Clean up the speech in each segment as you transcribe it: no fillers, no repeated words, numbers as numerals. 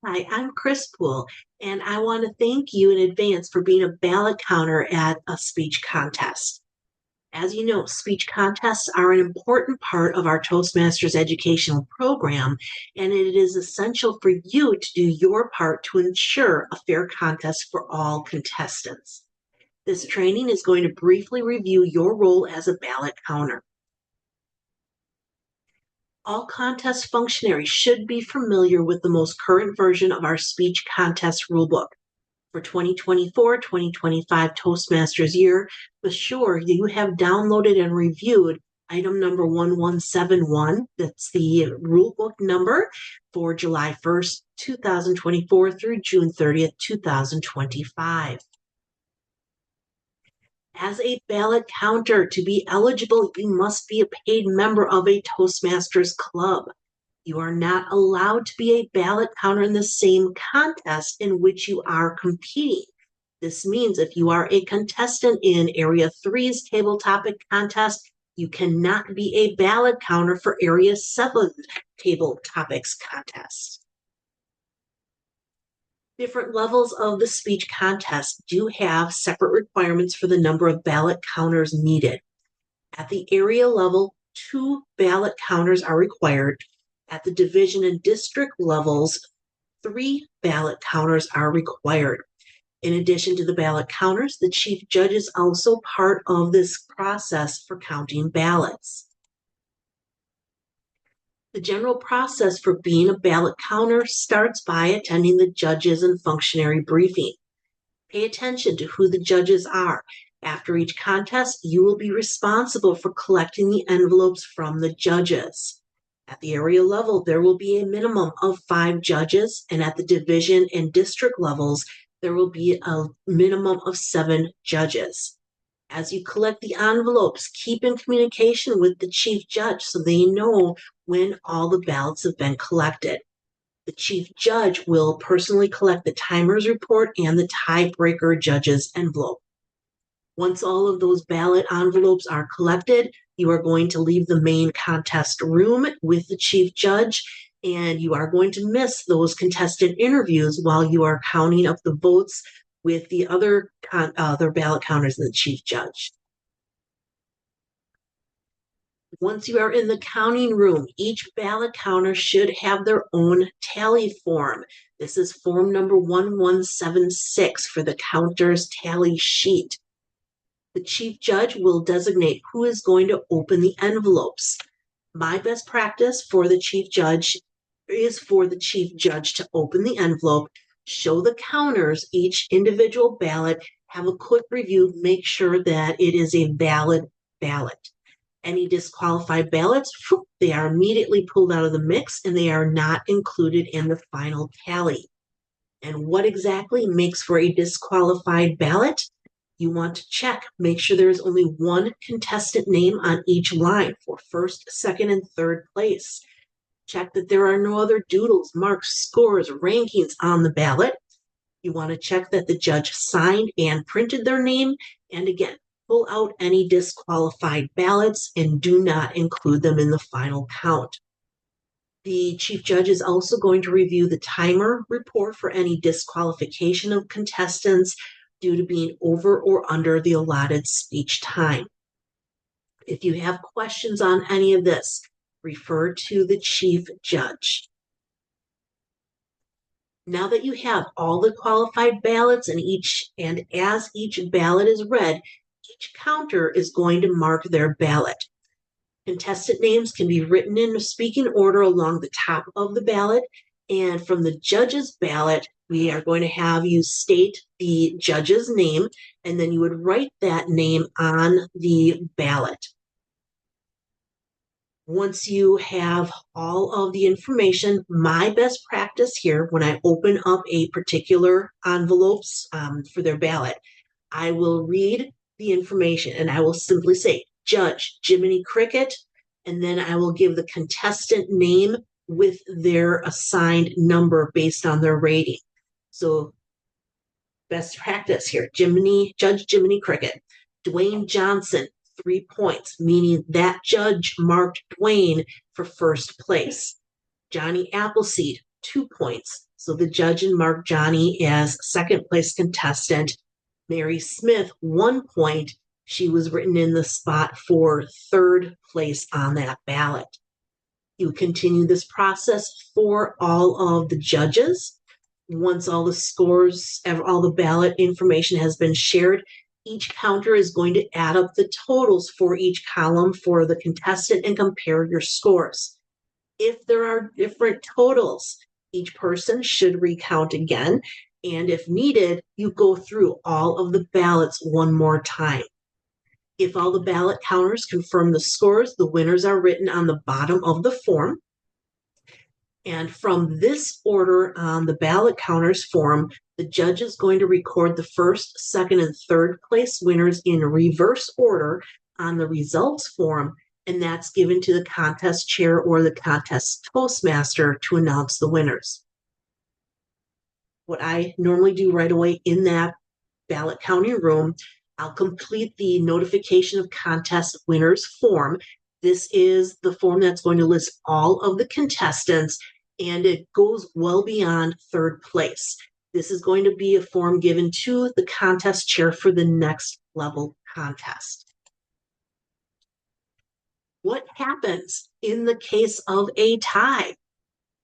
Hi, I'm Kris, and I want to thank you in advance for being a ballot counter at a speech contest. As you know, speech contests are an important part of our Toastmasters educational program, and it is essential for you to do your part to ensure a fair contest for all contestants. This training is going to briefly review your role as a ballot counter. All contest functionaries should be familiar with the most current version of our speech contest rulebook. For 2024-2025 Toastmasters year, be sure you have downloaded and reviewed item number 1171. That's the rulebook number for July 1st, 2024 through June 30th, 2025. As a ballot counter, to be eligible, you must be a paid member of a Toastmasters club. You are not allowed to be a ballot counter in the same contest in which you are competing. This means if you are a contestant in Area 3's table topic contest, you cannot be a ballot counter for Area 7 table topics contest. Different levels of the speech contest do have separate requirements for the number of ballot counters needed. At the area level, 2 ballot counters are required. At the division and district levels, 3 ballot counters are required. In addition to the ballot counters, the chief judge is also part of this process for counting ballots. The general process for being a ballot counter starts by attending the judges and functionary briefing. Pay attention to who the judges are. After each contest, you will be responsible for collecting the envelopes from the judges. At the area level, there will be a minimum of 5 judges, and at the division and district levels, there will be a minimum of 7 judges. As you collect the envelopes, keep in communication with the chief judge so they know when all the ballots have been collected. The chief judge will personally collect the timer's report and the tiebreaker judge's envelope. Once all of those ballot envelopes are collected, you are going to leave the main contest room with the chief judge, and you are going to miss those contestant interviews while you are counting up the votes with the other ballot counters and the chief judge. Once you are in the counting room, each ballot counter should have their own tally form. This is form number 1176 for the counter's tally sheet. The chief judge will designate who is going to open the envelopes. My best practice for the chief judge is for the chief judge to open the envelope, show the counters each individual ballot, have a quick review, make sure that it is a valid ballot. Any disqualified ballots, they are immediately pulled out of the mix and they are not included in the final tally. And what exactly makes for a disqualified ballot? You want to check, make sure there is only one contestant name on each line for first, second, and third place. Check that there are no other doodles, marks, scores, rankings on the ballot. You want to check that the judge signed and printed their name. And again, pull out any disqualified ballots and do not include them in the final count. The chief judge is also going to review the timer report for any disqualification of contestants due to being over or under the allotted speech time. If you have questions on any of this, refer to the chief judge. Now that you have all the qualified ballots and as each ballot is read, each counter is going to mark their ballot. Contestant names can be written in a speaking order along the top of the ballot, and from the judge's ballot, we are going to have you state the judge's name, and then you would write that name on the ballot. Once you have all of the information, my best practice here, when I open up a particular envelopes for their ballot, I will read the information and I will simply say, Judge Jiminy Cricket, and then I will give the contestant name with their assigned number based on their rating. So best practice here, Judge Jiminy Cricket, Dwayne Johnson, 3 points, meaning that judge marked Dwayne for first place. Johnny Appleseed, 2 points. So the judge marked Johnny as second place contestant. Mary Smith, 1 point. She was written in the spot for third place on that ballot. You continue this process for all of the judges. Once all the scores, all the ballot information has been shared, each counter is going to add up the totals for each column for the contestant and compare your scores. If there are different totals, each person should recount again. And if needed, you go through all of the ballots one more time. If all the ballot counters confirm the scores, the winners are written on the bottom of the form. And from this order on the ballot counters form, the judge is going to record the first, second, and third place winners in reverse order on the results form, and that's given to the contest chair or the contest toastmaster to announce the winners. What I normally do right away in that ballot counting room, I'll complete the notification of contest winners form. This is the form that's going to list all of the contestants, and it goes well beyond third place. This is going to be a form given to the contest chair for the next level contest. What happens in the case of a tie?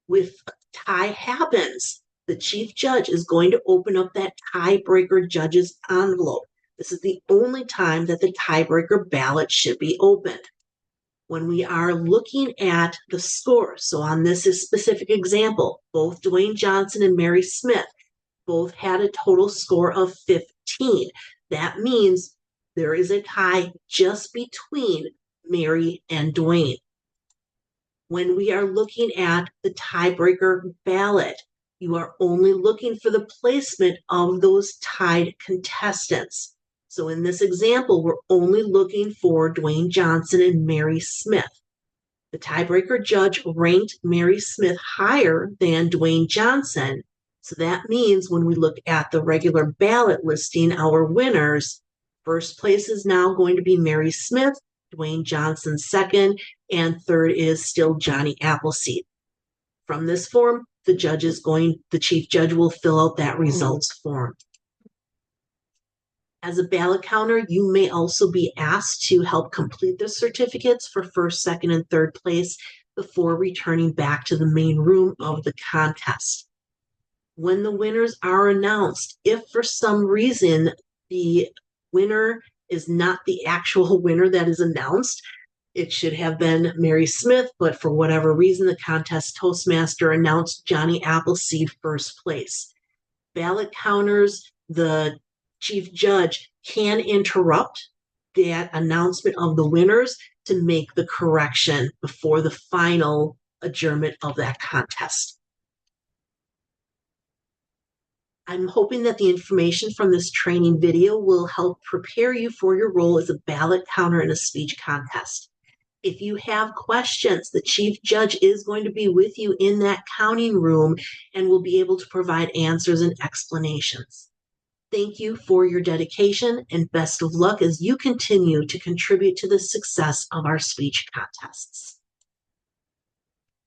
With a tie happens, the chief judge is going to open up that tiebreaker judge's envelope. This is the only time that the tiebreaker ballot should be opened. When we are looking at the score, so on this specific example, both Dwayne Johnson and Mary Smith both had a total score of 15. That means there is a tie just between Mary and Dwayne. When we are looking at the tiebreaker ballot, you are only looking for the placement of those tied contestants. So in this example, we're only looking for Dwayne Johnson and Mary Smith. The tiebreaker judge ranked Mary Smith higher than Dwayne Johnson. So that means when we look at the regular ballot listing, our winners, first place is now going to be Mary Smith, Dwayne Johnson second, and third is still Johnny Appleseed. From this form, the chief judge will fill out that results form. As a ballot counter, you may also be asked to help complete the certificates for first, second, and third place before returning back to the main room of the contest. When the winners are announced, if for some reason the winner is not the actual winner that is announced, it should have been Mary Smith, but for whatever reason, the contest toastmaster announced Johnny Appleseed first place. Ballot counters, the chief judge can interrupt that announcement of the winners to make the correction before the final adjournment of that contest. I'm hoping that the information from this training video will help prepare you for your role as a ballot counter in a speech contest. If you have questions, the chief judge is going to be with you in that counting room and will be able to provide answers and explanations. Thank you for your dedication and best of luck as you continue to contribute to the success of our speech contests.